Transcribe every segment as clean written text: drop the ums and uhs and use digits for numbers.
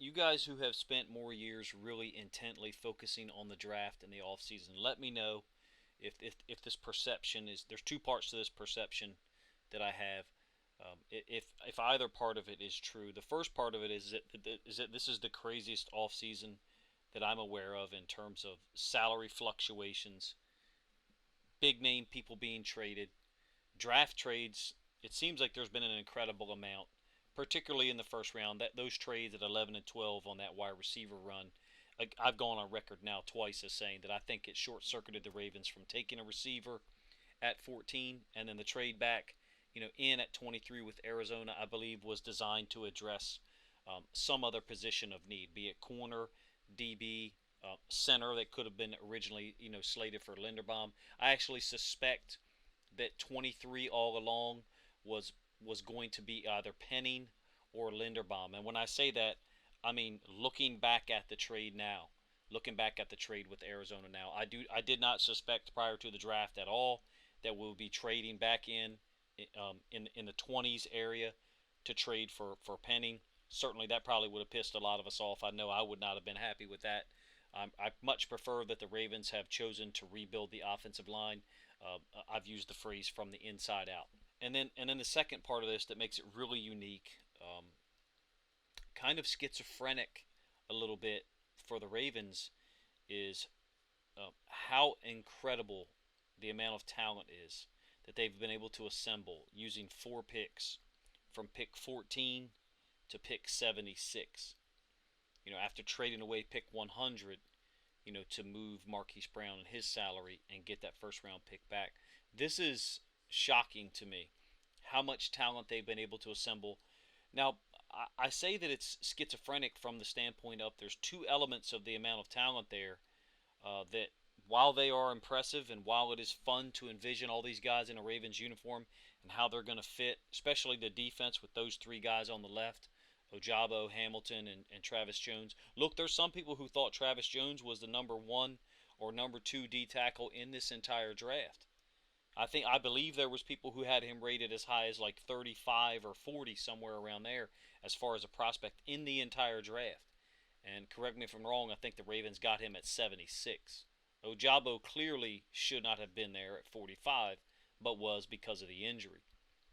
you guys who have spent more years really intently focusing on the draft and the offseason, let me know if this perception is, there's two parts to this perception that I have. If either part of it is true, the first part of it is that this is the craziest offseason that I'm aware of in terms of salary fluctuations, big name people being traded, draft trades. It seems like there's been an incredible amount, particularly in the first round. That those trades at 11 and 12 on that wide receiver run, I've gone on record now twice as saying that I think it short-circuited the Ravens from taking a receiver at 14, and then the trade back, in at 23 with Arizona, I believe was designed to address some other position of need, be it corner, DB, center that could have been originally, slated for Linderbaum. I actually suspect that 23 all along was going to be either Penning or Linderbaum. And when I say that, I mean looking back at the trade now, looking back at the trade with Arizona now. I did not suspect prior to the draft at all that we'll be trading back in the 20s area to trade for Penning. Certainly that probably would have pissed a lot of us off. I know I would not have been happy with that. I much prefer that the Ravens have chosen to rebuild the offensive line. I've used the phrase from the inside out. And then the second part of this that makes it really unique, kind of schizophrenic a little bit for the Ravens, is how incredible the amount of talent is that they've been able to assemble using 4 picks from pick 14 to pick 76. After trading away pick 100, to move Marquise Brown and his salary and get that first round pick back. This is shocking to me, how much talent they've been able to assemble. Now, I say that it's schizophrenic from the standpoint of there's two elements of the amount of talent there that while they are impressive and while it is fun to envision all these guys in a Ravens uniform and how they're going to fit, especially the defense with those 3 guys on the left, Ojabo, Hamilton, and Travis Jones. Look, there's some people who thought Travis Jones was the number 1 or number 2 D tackle in this entire draft. I believe there was people who had him rated as high as like 35 or 40, somewhere around there, as far as a prospect in the entire draft. And correct me if I'm wrong, I think the Ravens got him at 76. Ojabo clearly should not have been there at 45, but was because of the injury.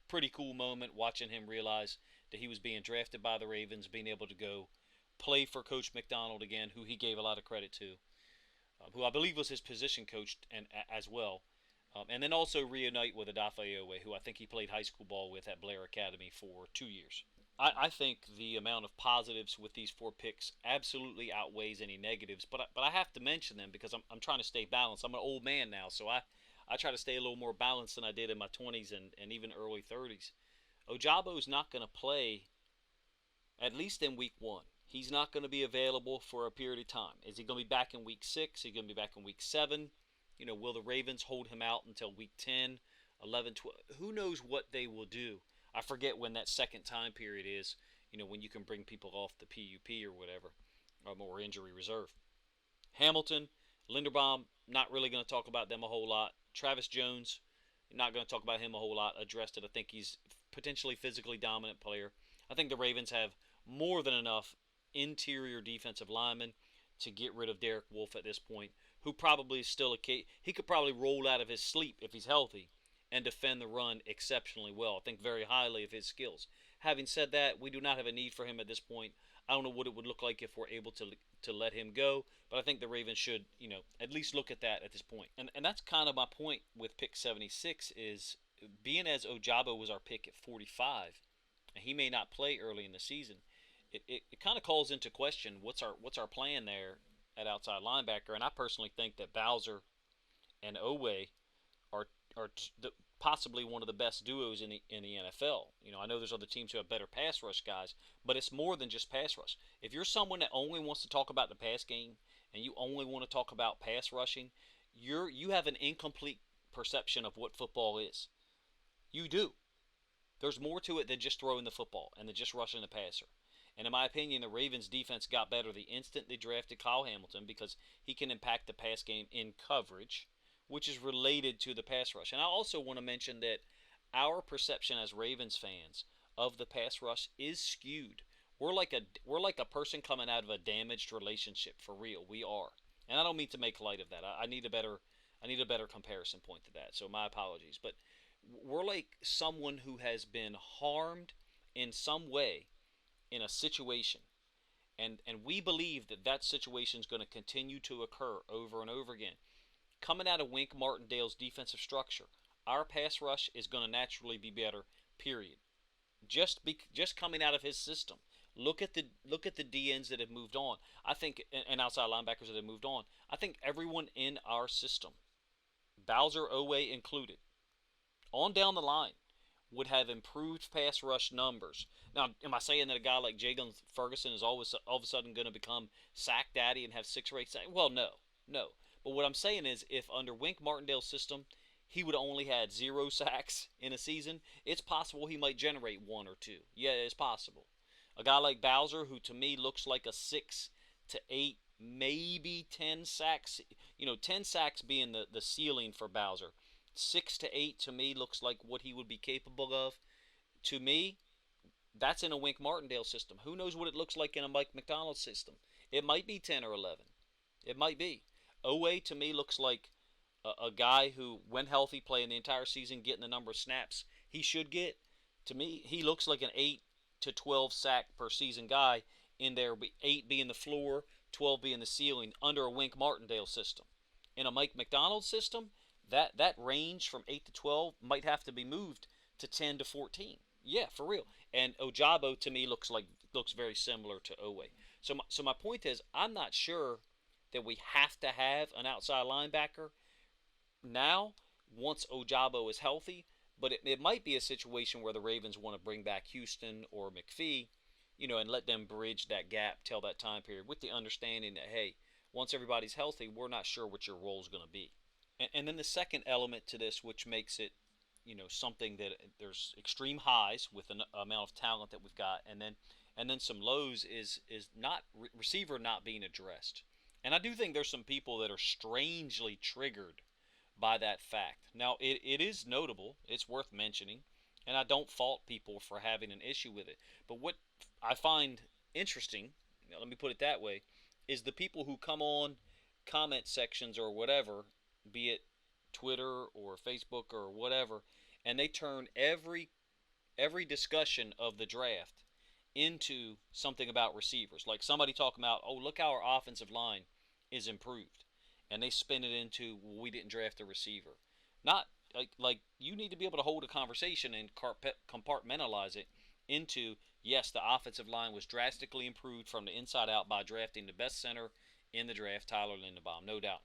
Pretty cool moment watching him realize that he was being drafted by the Ravens, being able to go play for Coach McDonald again, who he gave a lot of credit to, who I believe was his position coach and as well. And then also reunite with Odafe Owe, who I think he played high school ball with at Blair Academy for 2 years. I think the amount of positives with these 4 picks absolutely outweighs any negatives, but I have to mention them because I'm trying to stay balanced. I'm an old man now, so I try to stay a little more balanced than I did in my 20s and even early 30s. Ojabo's not going to play, at least in week 1. He's not going to be available for a period of time. Is he going to be back in week 6? Is he going to be back in week 7? Will the Ravens hold him out until week 10, 11, 12? Who knows what they will do? I forget when that second time period is, when you can bring people off the PUP or whatever, or injury reserve. Hamilton, Linderbaum, not really going to talk about them a whole lot. Travis Jones, not going to talk about him a whole lot. Addressed it. I think he's potentially physically dominant player. I think the Ravens have more than enough interior defensive linemen to get rid of Derek Wolfe at this point, who probably is still he could probably roll out of his sleep if he's healthy and defend the run exceptionally well. I think very highly of his skills. Having said that, we do not have a need for him at this point. I don't know what it would look like if we're able to let him go, but I think the Ravens should, at least look at that at this point. And that's kind of my point with pick 76 is, being as Ojabo was our pick at 45, and he may not play early in the season, it kind of calls into question what's our plan there at outside linebacker. And I personally think that Bowser and Owe are possibly one of the best duos in the NFL. I know there's other teams who have better pass rush guys, but it's more than just pass rush. If you're someone that only wants to talk about the pass game and you only want to talk about pass rushing, you have an incomplete perception of what football is. You do. There's more to it than just throwing the football and than just rushing the passer. And in my opinion, the Ravens defense got better the instant they drafted Kyle Hamilton, because he can impact the pass game in coverage, which is related to the pass rush. And I also want to mention that our perception as Ravens fans of the pass rush is skewed. We're like a person coming out of a damaged relationship, for real. We are. And I don't mean to make light of that. I need a better comparison point to that. So my apologies, but we're like someone who has been harmed in some way in a situation, and we believe that that situation is going to continue to occur over and over again. Coming out of Wink Martindale's defensive structure, our pass rush is going to naturally be better. Period. Just coming out of his system. Look at the DNs that have moved on. I think, and outside linebackers that have moved on. I think everyone in our system, Bowser Owe included, on down the line, would have improved pass rush numbers. Now, am I saying that a guy like Jalen Ferguson is always all of a sudden going to become sack daddy and have 6 or 8 sacks? Well, no, no. But what I'm saying is, if under Wink Martindale's system, he would have only had 0 sacks in a season, it's possible he might generate 1 or 2. Yeah, it's possible. A guy like Bowser, who to me looks like a 6 to 8, maybe 10 sacks. 10 sacks being the ceiling for Bowser. 6 to 8 to me looks like what he would be capable of. To me, that's in a Wink Martindale system. Who knows what it looks like in a Mike McDonald system? It might be 10 or 11. It might be. Owe to me looks like a guy who, when healthy, playing the entire season, getting the number of snaps he should get. To me, he looks like an 8 to 12 sack per season guy in there, 8 being the floor, 12 being the ceiling, under a Wink Martindale system. In a Mike McDonald system, that range from 8 to 12 might have to be moved to 10 to 14. Yeah, for real. And Ojabo to me looks very similar to Owe. So my point is, I'm not sure that we have to have an outside linebacker now once Ojabo is healthy, but it might be a situation where the Ravens want to bring back Houston or McPhee, and let them bridge that gap till that time period, with the understanding that, hey, once everybody's healthy, we're not sure what your role is going to be. And then the second element to this, which makes it, something that there's extreme highs with the amount of talent that we've got, and then some lows is not receiver not being addressed. And I do think there's some people that are strangely triggered by that fact. Now, it is notable. It's worth mentioning, and I don't fault people for having an issue with it. But what I find interesting, let me put it that way, is the people who come on comment sections or whatever, be it Twitter or Facebook or whatever, and they turn every discussion of the draft into something about receivers. Like somebody talking about, oh, look how our offensive line is improved, and they spin it into, well, we didn't draft a receiver. Not like you need to be able to hold a conversation and compartmentalize it into, yes, the offensive line was drastically improved from the inside out by drafting the best center in the draft, Tyler Linderbaum, no doubt.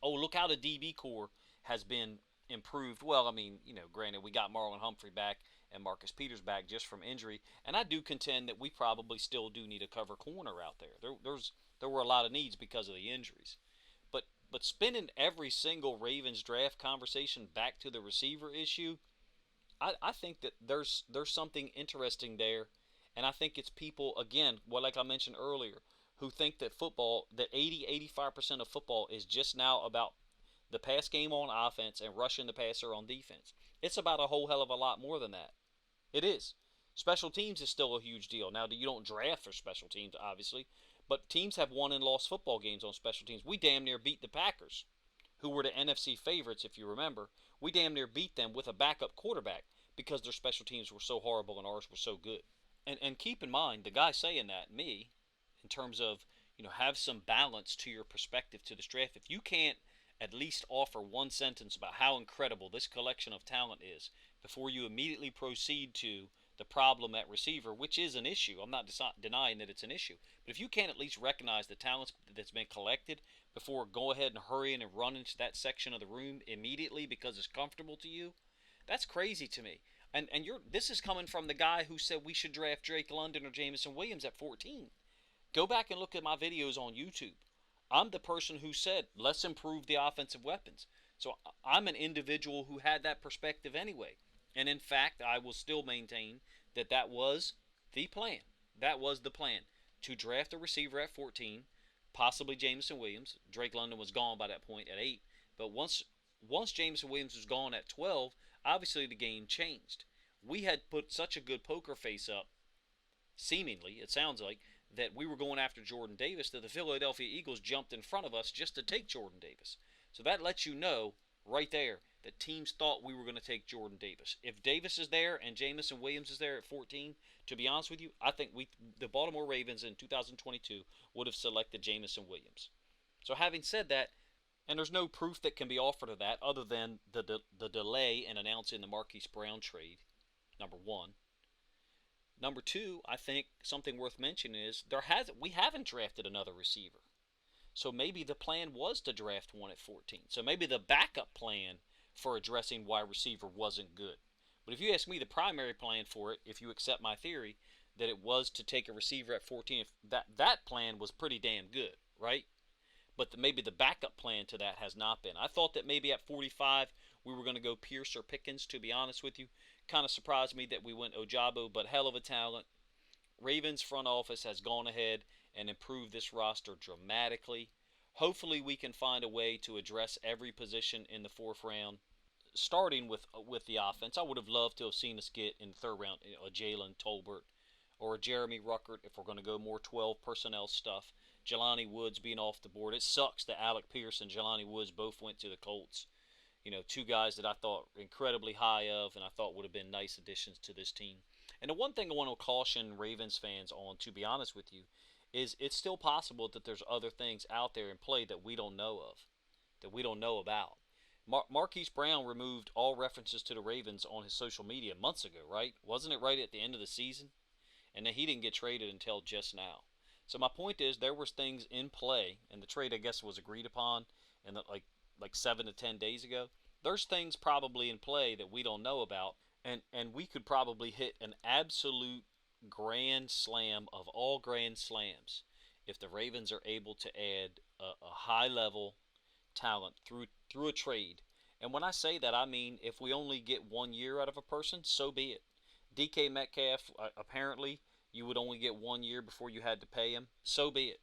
Oh, look how the DB core has been improved. Well, I mean, granted, we got Marlon Humphrey back and Marcus Peters back just from injury, and I do contend that we probably still do need a cover corner out there. There were a lot of needs because of the injuries. But spinning every single Ravens draft conversation back to the receiver issue, I think that there's something interesting there, and I think it's people, again, like I mentioned earlier, who think that 80-85% of football is just now about the pass game on offense and rushing the passer on defense. It's about a whole hell of a lot more than that. It is. Special teams is still a huge deal. Now, you don't draft for special teams, obviously, but teams have won and lost football games on special teams. We damn near beat the Packers, who were the NFC favorites, if you remember. We damn near beat them with a backup quarterback because their special teams were so horrible and ours were so good. And keep in mind, the guy saying that, me, in terms of, have some balance to your perspective to this draft. If you can't at least offer one sentence about how incredible this collection of talent is before you immediately proceed to the problem at receiver, which is an issue. I'm not denying that it's an issue. But if you can't at least recognize the talents that's been collected before go ahead and hurry in and run into that section of the room immediately because it's comfortable to you, that's crazy to me. And this is coming from the guy who said we should draft Drake London or Jameson Williams at 14. Go back and look at my videos on YouTube. I'm the person who said, let's improve the offensive weapons. So I'm an individual who had that perspective anyway. And in fact, I will still maintain that was the plan. That was the plan, to draft a receiver at 14, possibly Jameson Williams. Drake London was gone by that point at 8. But once Jameson Williams was gone at 12, obviously the game changed. We had put such a good poker face up seemingly, it sounds like, that we were going after Jordan Davis, that the Philadelphia Eagles jumped in front of us just to take Jordan Davis. So that lets you know right there that teams thought we were going to take Jordan Davis. If Davis is there and Jamison Williams is there at 14, to be honest with you, I think the Baltimore Ravens in 2022 would have selected Jamison Williams. So having said that, and there's no proof that can be offered of that other than the delay in announcing the Marquise Brown trade, number one. Number two, I think something worth mentioning is we haven't drafted another receiver. So maybe the plan was to draft one at 14. So maybe the backup plan for addressing wide receiver wasn't good. But if you ask me, the primary plan for it, if you accept my theory, that it was to take a receiver at 14, if that plan was pretty damn good, right? But maybe the backup plan to that has not been. I thought that maybe at 45 we were going to go Pierce or Pickens, to be honest with you. Kind of surprised me that we went Ojabo, but hell of a talent. Ravens front office has gone ahead and improved this roster dramatically. Hopefully we can find a way to address every position in the fourth round. Starting with the offense, I would have loved to have seen us get in the third round a Jalen Tolbert or a Jeremy Ruckert if we're going to go more 12 personnel stuff. Jelani Woods being off the board. It sucks that Alec Pierce and Jelani Woods both went to the Colts. Two guys that I thought incredibly high of and I thought would have been nice additions to this team. And the one thing I want to caution Ravens fans on, to be honest with you, is it's still possible that there's other things out there in play that we don't know of, that we don't know about. Marquise Brown removed all references to the Ravens on his social media months ago, right? Wasn't it right at the end of the season? And then he didn't get traded until just now. So my point is there was things in play, and the trade I guess was agreed upon in like 7 to 10 days ago. There's things probably in play that we don't know about, and we could probably hit an absolute grand slam of all grand slams if the Ravens are able to add a high level talent through a trade. And when I say that, I mean if we only get 1 year out of a person, so be it. DK Metcalf, apparently you would only get 1 year before you had to pay him. So be it.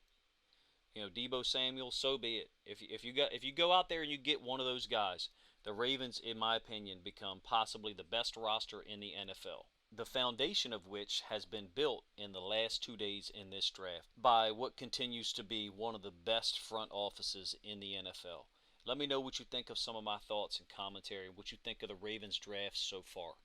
Deebo Samuel, so be it. If you go out there and you get one of those guys, the Ravens, in my opinion, become possibly the best roster in the NFL. The foundation of which has been built in the last 2 days in this draft by what continues to be one of the best front offices in the NFL. Let me know what you think of some of my thoughts and commentary, what you think of the Ravens draft so far.